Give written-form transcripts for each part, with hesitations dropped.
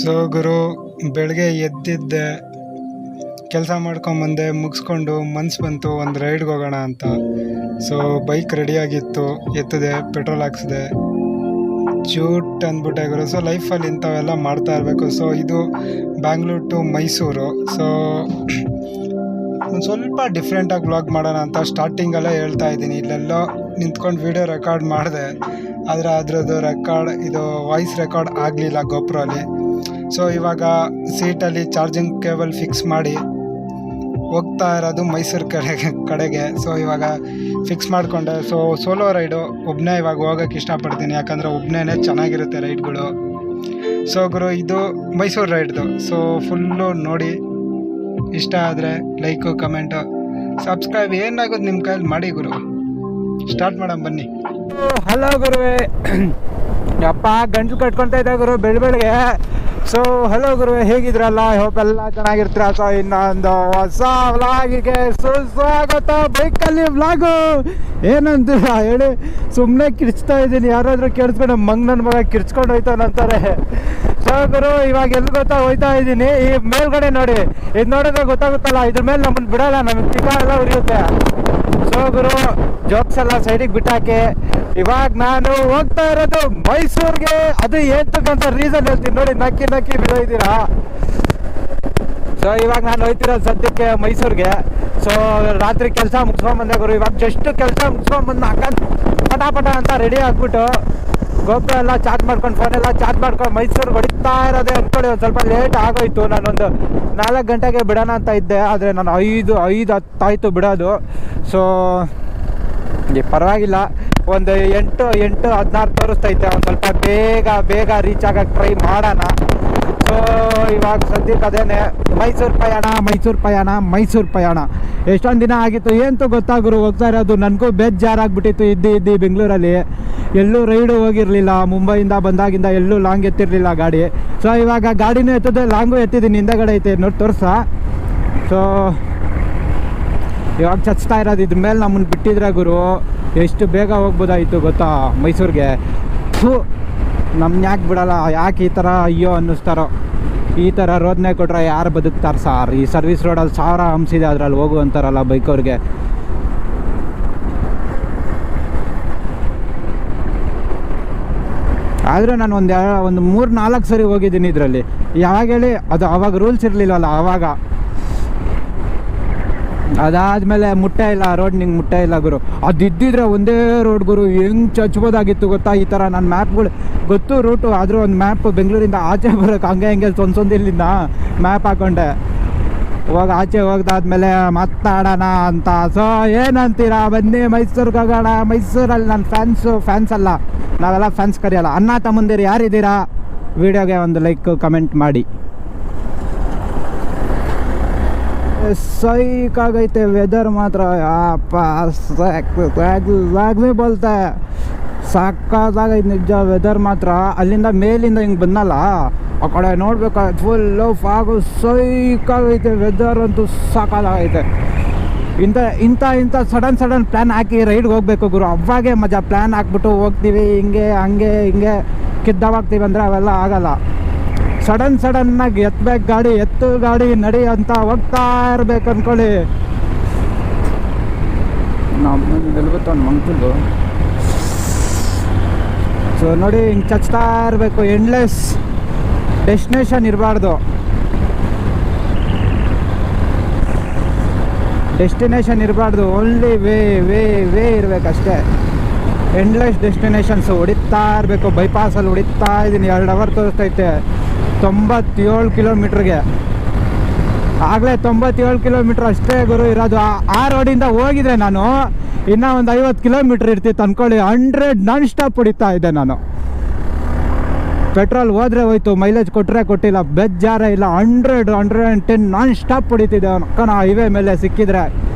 So ಗುರು, ಬೆಳಗ್ಗೆ ಎದ್ದಿದ್ದೆ, ಕೆಲಸ ಮಾಡ್ಕೊಂಬಂದೆ, ಮುಗಿಸ್ಕೊಂಡು ಮನ್ಸು ಬಂತು ಒಂದು ರೈಡ್ಗೆ ಹೋಗೋಣ ಅಂತ. ಸೊ ಬೈಕ್ ರೆಡಿಯಾಗಿತ್ತು, ಎತ್ತಿದೆ, ಪೆಟ್ರೋಲ್ ಹಾಕ್ಸಿದೆ, ಚೂಟ್ ಅಂದ್ಬಿಟ್ಟೆ ಗುರು. ಸೊ ಲೈಫಲ್ಲಿ ಇಂಥವೆಲ್ಲ ಮಾಡ್ತಾ ಇರಬೇಕು. ಸೊ ಇದು ಬ್ಯಾಂಗ್ಳೂರ್ ಟು ಮೈಸೂರು. ಸೊ ಒಂದು ಸ್ವಲ್ಪ ಡಿಫ್ರೆಂಟಾಗಿ ವ್ಲಾಗ್ ಮಾಡೋಣ ಅಂತ ಸ್ಟಾರ್ಟಿಂಗಲ್ಲೇ ಹೇಳ್ತಾ ಇದ್ದೀನಿ. ಇಲ್ಲೆಲ್ಲೋ ನಿಂತ್ಕೊಂಡು ವೀಡಿಯೋ ರೆಕಾರ್ಡ್ ಮಾಡಿದೆ, ಆದರೆ ಅದ್ರದ್ದು ವಾಯ್ಸ್ ರೆಕಾರ್ಡ್ ಆಗಲಿಲ್ಲ ಗೋಪ್ರಲ್ಲಿ. ಸೊ ಇವಾಗ ಸೀಟಲ್ಲಿ ಚಾರ್ಜಿಂಗ್ ಕೇಬಲ್ ಫಿಕ್ಸ್ ಮಾಡಿ ಹೋಗ್ತಾ ಇರೋದು ಮೈಸೂರು ಕಡೆಗೆ. ಸೊ ಇವಾಗ ಫಿಕ್ಸ್ ಮಾಡಿಕೊಂಡೆ. ಸೊ ಸೋಲೋ ರೈಡು ಒಬ್ಬನೇ ಇವಾಗ ಹೋಗೋಕ್ಕೆ ಇಷ್ಟಪಡ್ತೀನಿ, ಯಾಕಂದರೆ ಒಬ್ಬನೇ ಚೆನ್ನಾಗಿರುತ್ತೆ ರೈಡ್ಗಳು. ಸೊ ಗುರು, ಇದು ಮೈಸೂರು ರೈಡ್ದು. ಸೊ ಫುಲ್ಲು ನೋಡಿ, ಇಷ್ಟ ಆದರೆ ಲೈಕು, ಕಮೆಂಟು, ಸಬ್ಸ್ಕ್ರೈಬ್ ಏನಾಗೋದು ನಿಮ್ಮ ಕೈಯಲ್ಲಿ ಮಾಡಿ ಗುರು. ಸ್ಟಾರ್ಟ್ ಮಾಡೋಣ ಬನ್ನಿ. ಹಲೋ ಗುರುವೆ, ಅಪ್ಪ ಗಂಟಲು ಕಟ್ಕೊಳ್ತಾ ಇದ್ದ ಗುರು ಬೆಳಗ್ಗೆ. ಸೊ ಹಲೋ ಗುರುವೆ, ಹೇಗಿದ್ರಲ್ಲ? ಹೋಪ್ ಎಲ್ಲ ಚೆನ್ನಾಗಿರ್ತೀರ. ಸೊ ಇನ್ನೊಂದು ಹೊಸ ವ್ಲಾಗಿಗೆ ಸುಸ್ವಾಗತ. ಬೈಕಲ್ಲಿ ವ್ಲಾಗು ಏನಂತೀರ ಹೇಳಿ, ಸುಮ್ಮನೆ ಕಿರ್ಚ್ತಾ ಇದ್ದೀನಿ. ಯಾರಾದರೂ ಕೇಳಿಸ್ಕೊಂಡು ನನ್ನ ಮಗ ಕಿರ್ಚ್ಕೊಂಡು ಹೋಯ್ತಾನಂತಾರೆ. ಸೊ ಗುರು, ಇವಾಗ ಎಲ್ಲಿ ಹೋಯ್ತಾ ಇದ್ದೀನಿ, ಈ ಮೇಲ್ಗಡೆ ನೋಡಿ, ಇದು ನೋಡಿದ್ರೆ ಗೊತ್ತಾಗುತ್ತಲ್ಲ, ಇದ್ರ ಮೇಲೆ ನಮ್ಮನ್ನು ಬಿಡಲ್ಲ, ನಮಗೆ ಟಿಕ ಎಲ್ಲ ಉರಿಯುತ್ತೆ. ಸೊ ಗುರು, ಜೋಕ್ಸ್ ಎಲ್ಲ ಸೈಡಿಗೆ ಬಿಟ್ಟಾಕಿ ಇವಾಗ ನಾನು ಹೋಗ್ತಾ ಇರೋದು ಮೈಸೂರಿಗೆ. ಅದು ಏತಕ್ಕಂತ ರೀಸನ್ ಹೇಳ್ತೀನಿ ನೋಡಿ, ನಕ್ಕಿ ಬಿಡೋಯ್ತೀರಾ. ಸೊ ಇವಾಗ ನಾನು ಹೋಗ್ತಿರೋದು ಸದ್ಯಕ್ಕೆ ಮೈಸೂರಿಗೆ. ಸೊ ರಾತ್ರಿ ಕೆಲಸ ಮುಗಿಸ್ಕೊಂಬಂದೆ ಗುರು. ಇವಾಗ ಜಸ್ಟ್ ಕೆಲಸ ಮುಗಿಸ್ಕೊಂಬಂದು ಪಟ ಅಂತ ರೆಡಿ ಆಗ್ಬಿಟ್ಟು ಗೋಪುರ ಎಲ್ಲ ಚಾರ್ಜ್ ಮಾಡ್ಕೊಂಡು, ಫೋನೆಲ್ಲ ಚಾರ್ಜ್ ಮಾಡ್ಕೊಂಡು ಮೈಸೂರಿಗೆ ಹೊಡಿತಾ ಇರೋದೇ ಅಂದ್ಕೊಳ್ಳಿ. ಒಂದು ಸ್ವಲ್ಪ ಲೇಟ್ ಆಗೋಯ್ತು. ನಾನೊಂದು 4 ಗಂಟೆಗೆ ಬಿಡೋಣ ಅಂತ ಇದ್ದೆ, ಆದರೆ ನಾನು 5:10 ಬಿಡೋದು. ಸೊ ಪರವಾಗಿಲ್ಲ, ಒಂದು 8:16 ತೋರಿಸ್ತೈತೆ. ಒಂದು ಸ್ವಲ್ಪ ಬೇಗ ರೀಚ್ ಆಗೋಕ್ಕೆ ಟ್ರೈ ಮಾಡೋಣ. ಸೊ ಇವಾಗ ಸದ್ಯಕ್ಕೆ ಅದೇನೆ ಮೈಸೂರು ಪಯಣ. ಎಷ್ಟೊಂದು ದಿನ ಆಗಿತ್ತು, ಏನಂತೂ ಗೊತ್ತಾಗ್ರು ಹೋಗ್ತಾ ಇರೋದು. ನನಗೂ ಬೇಜಾರಾಗ್ಬಿಟ್ಟಿತ್ತು ಇದ್ದು ಬೆಂಗಳೂರಲ್ಲಿ. ಎಲ್ಲೂ ರೈಡು ಹೋಗಿರಲಿಲ್ಲ, ಮುಂಬೈಯಿಂದ ಬಂದಾಗಿಂದ ಎಲ್ಲೂ ಲಾಂಗ್ ಎತ್ತಿರಲಿಲ್ಲ ಗಾಡಿ. ಸೊ ಇವಾಗ ಗಾಡಿನೂ ಎತ್ತಿದೆ, ಲಾಂಗು ಎತ್ತಿದ್ದೀನಿ, ಹಿಂದೆಗಡೆ ಐತೆ ನೋಡಿ ತೋರ್ಸ. ಸೊ ಇವಾಗ ಚಚ್ತಾ ಇರೋದು. ಇದ್ರ ಮೇಲೆ ನಮ್ಮನ್ನು ಬಿಟ್ಟಿದ್ರೆ ಗುರು, ಎಷ್ಟು ಬೇಗ ಹೋಗ್ಬೋದಾಯಿತು ಗೊತ್ತಾ ಮೈಸೂರಿಗೆ. ನಮ್ಮನ್ನ ಯಾಕೆ ಬಿಡಲ್ಲ, ಯಾಕೆ ಈ ಥರ ಅಯ್ಯೋ ಅನ್ನಿಸ್ತಾರೋ. ಈ ಥರ ರೋದನೆ ಕೊಟ್ರೆ ಯಾರು ಬದುಕ್ತಾರೆ ಸಾರ್? ಈ ಸರ್ವಿಸ್ ರೋಡಲ್ಲಿ 1000 ಹಂಸಿದೆ, ಅದರಲ್ಲಿ ಹೋಗು ಅಂತಾರಲ್ಲ ಬೈಕವ್ರಿಗೆ. ಆದರೆ ನಾನು ಒಂದು 3-4 ಸರಿ ಹೋಗಿದ್ದೀನಿ ಇದರಲ್ಲಿ. ಯಾವಾಗ ಹೇಳಿ, ಅದು ಆವಾಗ ರೂಲ್ಸ್ ಇರಲಿಲ್ಲವಲ್ಲ ಆವಾಗ. ಅದಾದಮೇಲೆ ಮುಟ್ಟೇ ಇಲ್ಲ ರೋಡ್, ನಿಂಗೆ ಮುಟ್ಟೇ ಇಲ್ಲ ಗುರು. ಅದು ಇದ್ದಿದ್ರೆ ಒಂದೇ ರೋಡ್ ಗುರು, ಹೆಂಗೆ ಚಚ್ಬೋದಾಗಿತ್ತು ಗೊತ್ತಾ. ಈ ಥರ ನನ್ನ ಮ್ಯಾಪ್ಗಳು ಗೊತ್ತು ರೂಟು, ಆದರೂ ಒಂದು ಮ್ಯಾಪ್ ಬೆಂಗಳೂರಿಂದ ಆಚೆ ಬರೋಕ್ಕೆ ಹಂಗೆ ಇಲ್ಲಿಂದ ಮ್ಯಾಪ್ ಹಾಕ್ಕೊಂಡೆ. ಇವಾಗ ಆಚೆ ಹೋಗ್ದಾದ್ಮೇಲೆ ಮಾತಾಡೋಣ ಅಂತ. ಸೊ ಏನಂತೀರಾ, ಬನ್ನಿ ಮೈಸೂರಿಗೆ ಹೋಗೋಣ. ಮೈಸೂರಲ್ಲಿ ನನ್ನ ಫ್ಯಾನ್ಸ್ ಅಲ್ಲ, ನಾವೆಲ್ಲ ಫ್ಯಾನ್ಸ್ ಕರೆಯಲ್ಲ. ಅಣ್ಣ ತಮ್ಮಂದಿರು ಯಾರಿದ್ದೀರಾ, ವಿಡಿಯೋಗೆ ಒಂದು ಲೈಕ್ ಕಮೆಂಟ್ ಮಾಡಿ. ಸೈಕಾಗೈತೆ ವೆದರ್ ಮಾತ್ರ, ಯಪ್ಪ ಸಾಕ್ನೇ ಬೋಲ್ತೆ. ಸಾಕಾಗೈತೆ ನಿಜ ವೆದರ್ ಮಾತ್ರ. ಅಲ್ಲಿಂದ ಮೇಲಿಂದ ಹಿಂಗೆ ಬಂದಲ್ಲ, ಆ ಕಡೆ ನೋಡ್ಬೇಕಾದ್ರೆ ಫುಲ್ಲು ಫಾಗು. ಸೈಕಾಗೈತೆ ವೆದರ್ ಅಂತೂ, ಸಾಕಾಗೈತೆ. ಇಂಥ ಸಡನ್ ಪ್ಲ್ಯಾನ್ ಹಾಕಿ ರೈಡ್ಗೆ ಹೋಗ್ಬೇಕು ಗುರು, ಅವಾಗೇ ಮಜಾ. ಪ್ಲ್ಯಾನ್ ಹಾಕ್ಬಿಟ್ಟು ಹೋಗ್ತೀವಿ ಹಿಂಗೆ ಕಿದ್ದವಾಗ್ತೀವಿ ಅಂದರೆ ಅವೆಲ್ಲ ಆಗಲ್ಲ. ಸಡನ್ನಾಗಿ ಎತ್ತಬೇಕು ಗಾಡಿ ನಡಿ ಅಂತ ಹೋಗ್ತಾ ಇರ್ಬೇಕು ಅಂದ್ಕೊಳ್ಳಿ. ನಮ್ಮತ್ತು ಮಂಗ್ತದ್ದು. ಸೊ ನೋಡಿ, ಹಿಂಗೆ ಚಚ್ತಾ ಇರಬೇಕು. ಎಂಡ್ಲೆಸ್ ಡೆಸ್ಟಿನೇಷನ್ ಇರಬಾರ್ದು. ಓನ್ಲಿ ವೇ ಇರಬೇಕಷ್ಟೇ. ಎಂಡ್ಲೆಸ್ ಡೆಸ್ಟಿನೇಷನ್ಸು ಹೊಡಿತಾ ಇರಬೇಕು. ಬೈಪಾಸಲ್ಲಿ ಹೊಡಿತಾ ಇದ್ದೀನಿ, 2 ಅವರ್ ತೋರಿಸ್ತೈತೆ. 97 ಕಿಲೋಮೀಟ್ರಿಗೆ ಆಗಲೇ 97 ಕಿಲೋಮೀಟ್ರ್ ಅಷ್ಟೇ ಗುರು ಇರೋದು. ಆ ರೋಡಿಂದ ಹೋಗಿದ್ರೆ ನಾನು ಇನ್ನೂ ಒಂದು 50 ಕಿಲೋಮೀಟ್ರ್ ಇರ್ತಿತ್ತು ಅಂದ್ಕೊಳ್ಳಿ. 100 ನಾನ್ ಸ್ಟಾಪ್ ಹೊಡಿತಾ ಇದ್ದೆ ನಾನು. ಪೆಟ್ರೋಲ್ ಹೋದರೆ ಹೋಯ್ತು, ಮೈಲೇಜ್ ಕೊಟ್ಟಿಲ್ಲ, ಬೇಜಾರೇ ಇಲ್ಲ. 110 ನಾನ್ ಸ್ಟಾಪ್ ಹೊಡಿತಿದ್ದೆ ಅಕ್ಕನ ಹೈವೇ ಮೇಲೆ ಸಿಕ್ಕಿದ್ರೆ.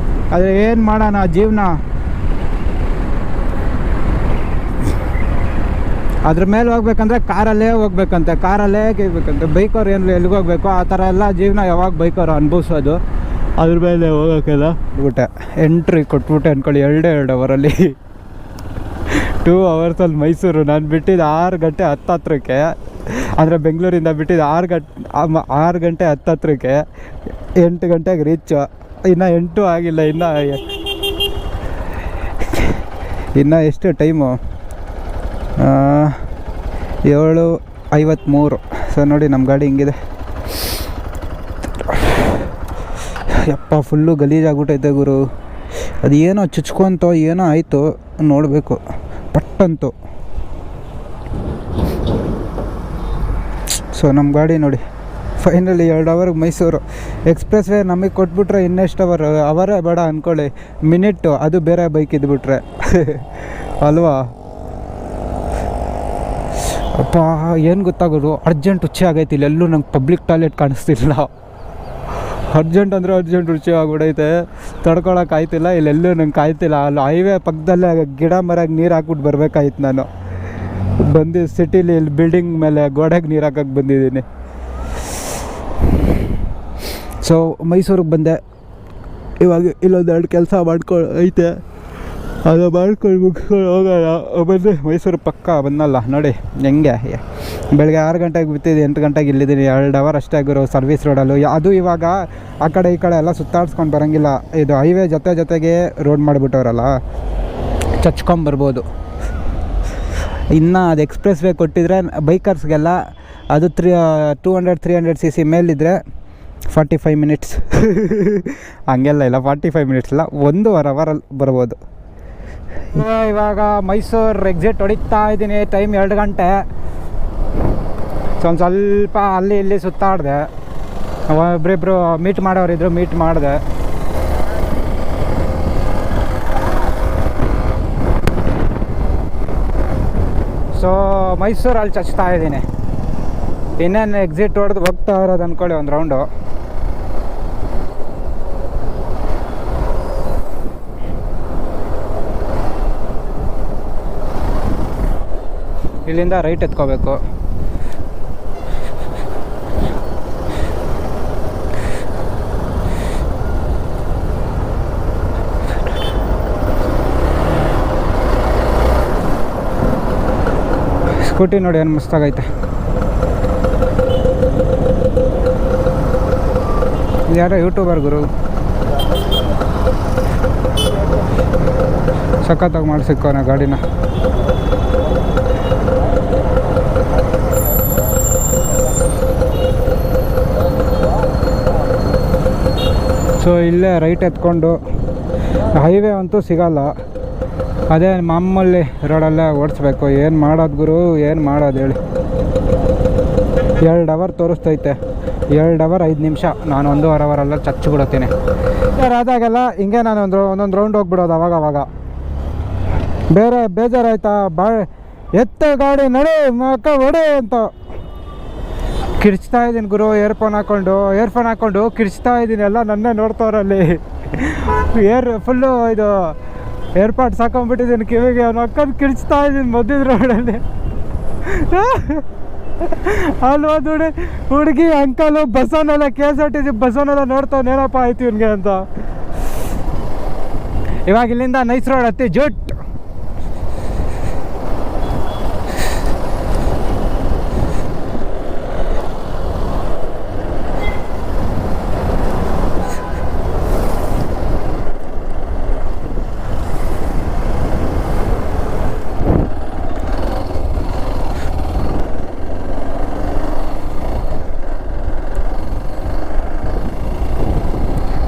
ಆದರೆ ಏನು ಮಾಡೋಣ, ಜೀವನ. ಅದ್ರ ಮೇಲೆ ಹೋಗ್ಬೇಕಂದ್ರೆ ಕಾರಲ್ಲೇ ಹೋಗ್ಬೇಕಂತೆ, ಬೈಕವ್ರು ಏನು ಎಲ್ಲಿಗೆ ಹೋಗ್ಬೇಕು ಆ ಥರ ಎಲ್ಲ ಜೀವನ ಯಾವಾಗ ಬೈಕವ್ರು ಅನುಭವಿಸೋದು. ಅದ್ರ ಮೇಲೆ ಹೋಗೋಕ್ಕೆಲ್ಲ ಎಂಟ್ರಿ ಕೊಟ್ಬಿಟ್ಟೆ ಅಂದ್ಕೊಳ್ಳಿ. 2 ಅವರಲ್ಲಿ 2 ಅವರ್ಸಲ್ಲಿ ಮೈಸೂರು. ನಾನು ಬಿಟ್ಟಿದ್ದು 6 ಗಂಟೆ 10 ಹತ್ರಕ್ಕೆ. ಆದರೆ ಬೆಂಗಳೂರಿಂದ ಬಿಟ್ಟಿದ್ದು 6 ಗಂಟೆ 10 8 ಗಂಟೆಗೆ ರೀಚು. ಇನ್ನು 8 ಆಗಿಲ್ಲ, ಇನ್ನು ಎಷ್ಟು ಟೈಮು 7:53. ಸೊ ನೋಡಿ ನಮ್ಮ ಗಾಡಿ ಹಿಂಗಿದೆ. ಯಪ್ಪ ಫುಲ್ಲು ಗಲೀಜಾಗ್ಬಿಟ್ಟೈತೆ ಗುರು. ಅದು ಏನೋ ಚುಚ್ಕೊಂತೋ ಏನೋ ಆಯಿತು, ನೋಡಬೇಕು ಪಟ್ಟಂತು. ಸೊ ನಮ್ಮ ಗಾಡಿ ನೋಡಿ ಫೈನಲಿ 2 ಅವರ್ಗೆ ಮೈಸೂರು ಎಕ್ಸ್ಪ್ರೆಸ್ ವೇ ನಮಗೆ ಕೊಟ್ಬಿಟ್ರೆ ಇನ್ನೆಷ್ಟು ಅವರೇ ಬೇಡ ಅಂದ್ಕೊಳ್ಳಿ, ಮಿನಿಟ್ಟು ಅದು ಬೇರೆ ಬೈಕ್ ಇದ್ಬಿಟ್ರೆ ಅಲ್ವಾ. ಅಪ್ಪ ಏನು ಗೊತ್ತಾಗೋದು, ಅರ್ಜೆಂಟ್ ರುಚಿ ಆಗೈತಿ. ಇಲ್ಲೆಲ್ಲೂ ನಂಗೆ ಪಬ್ಲಿಕ್ ಟಾಯ್ಲೆಟ್ ಕಾಣಿಸ್ತಿಲ್ಲ. ಅರ್ಜೆಂಟ್ ಅಂದರೆ ಅರ್ಜೆಂಟ್ ರುಚಿ ಆಗ್ಬಿಡೈತೆ, ತಡ್ಕೊಳಕ್ಕೆ ಆಯ್ತಿಲ್ಲ. ಇಲ್ಲೆಲ್ಲೂ ನಂಗೆ ಕಾಯ್ತಿಲ್ಲ. ಅಲ್ಲಿ ಹೈವೇ ಪಕ್ಕದಲ್ಲೇ ಗಿಡ ಮರಗೆ ನೀರು ಹಾಕ್ಬಿಟ್ಟು ಬರ್ಬೇಕಾಯ್ತು. ನಾನು ಸಿಟಿಲಿ ಇಲ್ಲಿ ಬಿಲ್ಡಿಂಗ್ ಮೇಲೆ ಗೋಡೆಗೆ ನೀರು ಹಾಕಕ್ಕೆ ಬಂದಿದ್ದೀನಿ. ಸೊ ಮೈಸೂರಿಗೆ ಬಂದೆ. ಇವಾಗ ಇಲ್ಲೊಂದು 2 ಕೆಲಸ ಐತೆ, ಅದು ಮಾಡ್ಕೊಂಡು ಮುಗಿಸ್ಕೊಂಡು ಹೋಗೋಣ. ಬಂದು ಮೈಸೂರು ಪಕ್ಕ ಬಂದಲ್ಲ ನೋಡಿ ಹೆಂಗೆ. ಬೆಳಗ್ಗೆ 6 ಗಂಟೆಗೆ ಬಿತ್ತಿದ್ದು 8 ಗಂಟೆಗೆ ಇಲ್ಲಿದ್ದೀನಿ. 2 ಅವರ್ ಅಷ್ಟೇ ಆಗಿರೋ ಸರ್ವಿಸ್ ರೋಡಲ್ಲೂ. ಅದು ಇವಾಗ ಆ ಕಡೆ ಈ ಕಡೆ ಎಲ್ಲ ಸುತ್ತಾಡ್ಸ್ಕೊಂಡು ಬರೋಂಗಿಲ್ಲ. ಇದು ಹೈವೇ ಜೊತೆಗೆ ರೋಡ್ ಮಾಡಿಬಿಟ್ಟವ್ರಲ್ಲ, ಚಚ್ಕೊಂಬರ್ಬೋದು. ಇನ್ನು ಅದು ಎಕ್ಸ್ಪ್ರೆಸ್ ವೇ ಕೊಟ್ಟಿದ್ರೆ ಬೈಕರ್ಸ್ಗೆಲ್ಲ ಅದು 200-300 cc ಮೇಲಿದ್ದರೆ 45 ಮಿನಿಟ್ಸ್ ಹಂಗೆಲ್ಲ ಇಲ್ಲ, 45 ಮಿನಿಟ್ಸ್ ಇಲ್ಲ, 1.5 ಅವರಲ್ಲಿ ಬರ್ಬೋದು. ಇವಾಗ ಮೈಸೂರು ಎಕ್ಸಿಟ್ ಹೊಡಿತಾ ಇದ್ದೀನಿ. ಟೈಮ್ 2 ಗಂಟೆ. ಒಂದು ಸ್ವಲ್ಪ ಅಲ್ಲಿ ಇಲ್ಲಿ ಸುತ್ತಾಡಿದೆ. ಒಬ್ರಿಬ್ರು ಮೀಟ್ ಮಾಡೋರಿದ್ರು, ಮೀಟ್ ಮಾಡಿದೆ. ಸೊ ಮೈಸೂರಲ್ಲಿ ಚಚ್ತಾ ಇದ್ದೀನಿ. ಇನ್ನೇನು ಎಕ್ಸಿಟ್ ಹೊಡೆದು ಹೋಗ್ತಾ ಇರೋದು ಅಂದ್ಕೊಳ್ಳಿ ಒಂದು ರೌಂಡು. ಇಲ್ಲಿಂದ ರೈಟ್ ಎತ್ಕೋಬೇಕು. ಸ್ಕೂಟಿ ನೋಡಿ ಏನು ಮಸ್ತಾಗೈತೆ. ಯಾರೋ ಯೂಟ್ಯೂಬರ್ ಗುರು, ಸಖತ್ತಾಗಿ ಮಾಡಿಸಿಕ್ಕೋನ ಗಾಡಿನ. ಸೊ ಇಲ್ಲೇ ರೈಟ್ ಎತ್ಕೊಂಡು, ಹೈವೇ ಅಂತೂ ಸಿಗಲ್ಲ, ಅದೇ ಮಾಮೂಲಿ ರೋಡಲ್ಲೇ ಓಡಿಸ್ಬೇಕು. ಏನು ಮಾಡೋದು ಗುರು, ಏನು ಮಾಡೋದು ಹೇಳಿ. 2 ಅವರ್ ತೋರಿಸ್ತೈತೆ, 2 ಅವರ್ 5 ನಿಮಿಷ. ನಾನು 1.5 ಅವರೆಲ್ಲ ಚಚ್ಚಿಬಿಡುತ್ತೀನಿ. ಆದಾಗೆಲ್ಲ ಹಿಂಗೆ ನಾನು ಒಂದೊಂದು ರೌಂಡ್ ಹೋಗ್ಬಿಡೋದು ಅವಾಗ. ಬೇರೆ ಬೇಜಾರಾಯ್ತಾ, ಎತ್ತ ಗಾಡಿ ನಡಿ ಮಕ್ಕ ಹೊಡೆ ಅಂತ ಕಿರ್ಚ್ತಾ ಇದ್ದೀನಿ ಗುರು. ಇಯರ್ಫೋನ್ ಹಾಕ್ಕೊಂಡು ಕಿರ್ಚ್ತಾ ಇದ್ದೀನಿ. ಎಲ್ಲ ನನ್ನೇ ನೋಡ್ತವ್ರಲ್ಲಿ. ಫುಲ್ಲು ಇದು ಏರ್ಪಾಡ್ಸ್ ಹಾಕೊಂಡ್ಬಿಟ್ಟಿದ್ದೀನಿ ಕಿವಿಗೆ. ಅವ್ನು ಅಕ್ಕಂದು ಕಿರ್ಚ್ತಾ ಇದ್ದೀನಿ ಮಧ್ಯದ ರೋಡಲ್ಲಿ. ಅಲ್ಲಿ ಒಂದು ಹುಡುಗಿ ಅಂಕಲು ಬಸ್ಸನ್ನೆಲ್ಲ KSRTC ಬಸ್ಸನ್ನೆಲ್ಲ ನೋಡ್ತಾವ್, ಏನಪ್ಪ ಆಯ್ತು ಇವನಿಗೆ ಅಂತ. ಇವಾಗ ಇಲ್ಲಿಂದ ನೈಸ್ ರೋಡ್ ಹತ್ತಿ ಜುಟ್.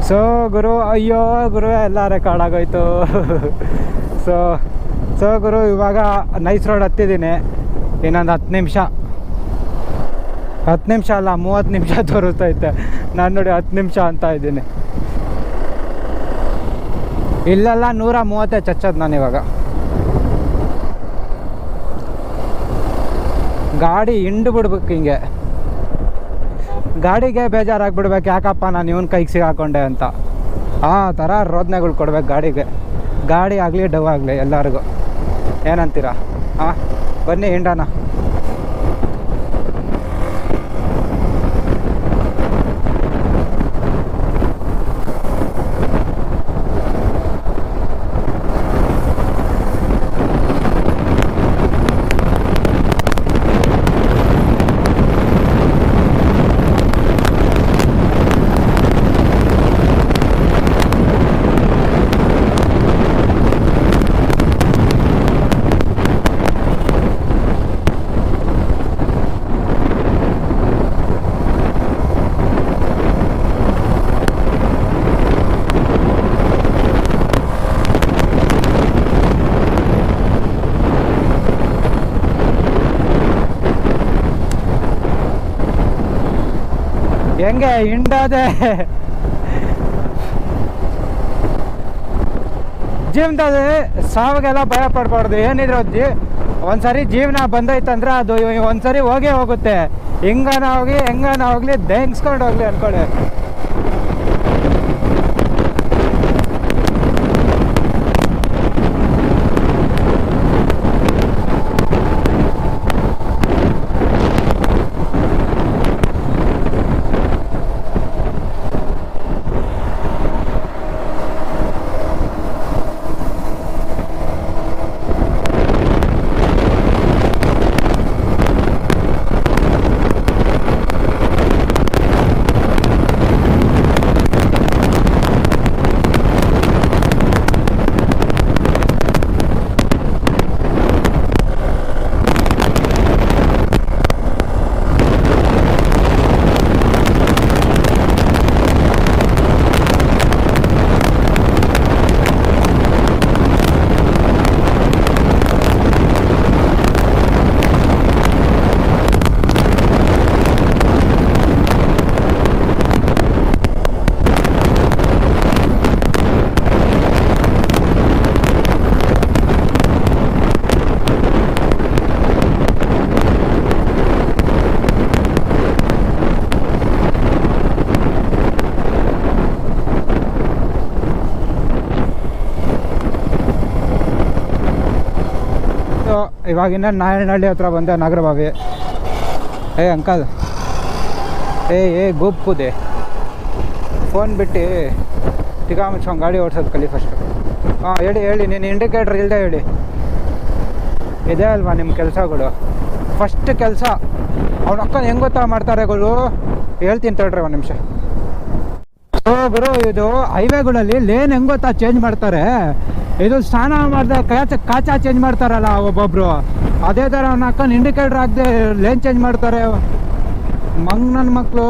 ಸೊ ಗುರು, ಅಯ್ಯೋ ಗುರು ಎಲ್ಲ ರೆಕಾರ್ಡ್ ಆಗೋಯ್ತು. ಸೊ ಗುರು ಇವಾಗ ನೈಸ್ ರೋಡ್ ಹತ್ತಿದ್ದೀನಿ. ಇನ್ನೊಂದು 10 ನಿಮಿಷ ಅಲ್ಲ 30 ನಿಮಿಷ ತೋರಿಸ್ತೈತೆ. ನಾನು ನೋಡಿ 10 ನಿಮಿಷ ಅಂತ ಇದ್ದೀನಿ. ಇಲ್ಲೆಲ್ಲ 130 ಚಚ್ಚೋದು ನಾನು ಇವಾಗ. ಗಾಡಿ ಹಿಂಡು ಬಿಡ್ಬೇಕು ಹಿಂಗೆ. ಗಾಡಿಗೆ ಬೇಜಾರಾಗ್ಬಿಡ್ಬೇಕು, ಯಾಕಪ್ಪ ನಾನು ಇವನ್ ಕೈಗೆ ಸಿಗಾಕೊಂಡೆ ಅಂತ. ಆ ಥರ ರೋದನೆಗಳು ಕೊಡ್ಬೇಕು ಗಾಡಿಗೆ. ಗಾಡಿ ಆಗಲಿ ಡವ್ ಆಗಲಿ ಎಲ್ಲರಿಗೂ. ಏನಂತೀರಾ? ಹಾಂ ಬನ್ನಿ ಹಿಂಡೋಣ. ಹೆಂಗೆ ಹಿಂಡೋದೆ ಜೀವನದಲ್ಲಿ ಸಾವಿಗೆಲ್ಲ ಭಯ ಪಡ್ಬಾರ್ದು. ಏನಿದ್ರು ಒಂದ್ಸರಿ ಜೀವನ ಬಂದೈತಂದ್ರೆ ಅದು ಒಂದ್ಸರಿ ಹೋಗೇ ಹೋಗುತ್ತೆ. ಹೆಂಗನ ಹೋಗ್ಲಿ ದೆಂಗ್ಸ್ಕೊಂಡು ಹೋಗ್ಲಿ ಅನ್ಕೊಳ್ಳಿ. ಇವಾಗಿನ್ನ ನಾರಾಯಣಹಳ್ಳಿ ಹತ್ರ ಬಂದೆ, ನಾಗರಬಾವಿ. ಅಂಕಲ್ ಗೂಪ್ ಕೂದೆ ಫೋನ್ ಬಿಟ್ಟು ತಿಗಾ ಮುಚ್ಕೊಂಡು ಗಾಡಿ ಓಡಿಸೋದು ಕಲಿ ಫಸ್ಟು. ಹೇಳಿ ನೀನು ಇಂಡಿಕೇಟ್ರ್ ಇಲ್ಲದೆ ಹೇಳಿ. ಇದೆ ಅಲ್ವಾ ನಿಮ್ಮ ಕೆಲಸಗಳು? ಫಸ್ಟ್ ಕೆಲಸ ಅವ್ನ ಅಕ್ಕನ ಹೆಂಗೆ ಗೊತ್ತಾ ಮಾಡ್ತಾರೆಗಳು, ಹೇಳ್ತೀನಿ ತಡ್ರಿ ಒಂದು ನಿಮಿಷ. ಸೊ ಗುರು, ಇದು ಹೈವೇಗಳಲ್ಲಿ ಲೇನ್ ಹೆಂಗೆ ಗೊತ್ತಾ ಚೇಂಜ್ ಮಾಡ್ತಾರೆ. ಇದು ಸ್ನಾನ ಮಾಡಿದೆ ಕಾಚಾ ಚೇಂಜ್ ಮಾಡ್ತಾರಲ್ಲ ಒಬ್ಬೊಬ್ರು, ಅದೇ ಥರ ಅವ್ನ ಅಕ್ಕನ ಇಂಡಿಕೇಟ್ರ್ ಹಾಕದೆ ಲೇನ್ ಚೇಂಜ್ ಮಾಡ್ತಾರೆ. ನನ್ನ ಮಕ್ಕಳು